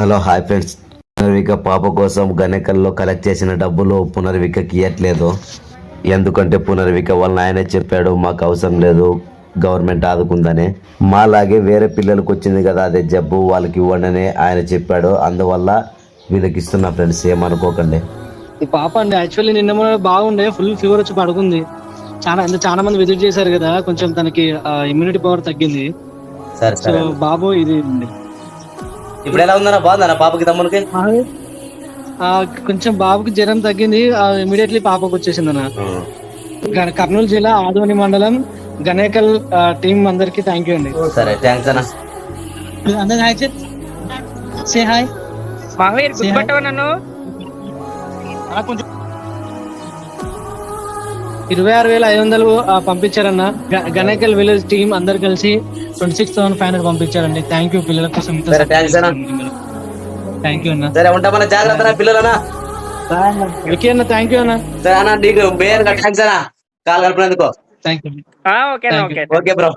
Hello hi friends. Punarvika పాప కోసం గణేకల్లో collect చేసిన డబ్బులు పునర్వికకి ఇవ్వట్లేదు. ఎందుకంటే పునర్విక వాళ్ళ ఆయనే చెప్పాడు మాకు అవసరం లేదు, గవర్నమెంట్ ఆదుకుందని. మాలాగే వేరే పిల్లలకు వచ్చింది కదా అదే జబ్బు, వాళ్ళకి ఇవ్వండి అని ఆయన చెప్పాడు. అందువల్ల వీళ్ళకి ఇస్తున్నా ఫ్రెండ్స్, ఏమనుకోకండి. ఈ పాప అండి యాక్చువల్లీ నిన్న మొన్న బాగుండే, ఫుల్ ఫీవర్ వచ్చి పడుకుంది. చాలా మంది విజిట్ చేశారు కదా, కొంచెం తనకి ఇమ్యూనిటీ పవర్ తగ్గింది. సో బాబు ఇది ఇప్పుడు ఎలా ఉందన్నా, బాగుందన్నా పాపకి తమ్మునికి? కొంచెం బాబుకి జ్వరం తగ్గింది, ఇమీడియట్లీ పాపకు వచ్చేసింది అన్న. కర్నూలు జిల్లా ఆదోని మండలం గణేకల్ టీం అందరికి థ్యాంక్ యూ అండి. సరే, థ్యాంక్స్ అన్న. అందరికి హాయ్ సార్, సే హాయ్. నన్ను కొంచెం 26,500 పంపించారన్న. గణేకల్ విలేజ్ టీం అందరు కలిసి 26,500 పంపించారండి. థ్యాంక్ యూ పిల్లల కోసం. థ్యాంక్ యూ అన్న. సరే ఉంటామన్నా, జాగ్రత్త పిల్లలన్నా. వికీ అన్న థ్యాంక్ యూ అన్న. సరే అన్న, నీకు థ్యాంక్స్ అన్న కాల్ కలిపినందుకు. Thank you. Okay okay bro.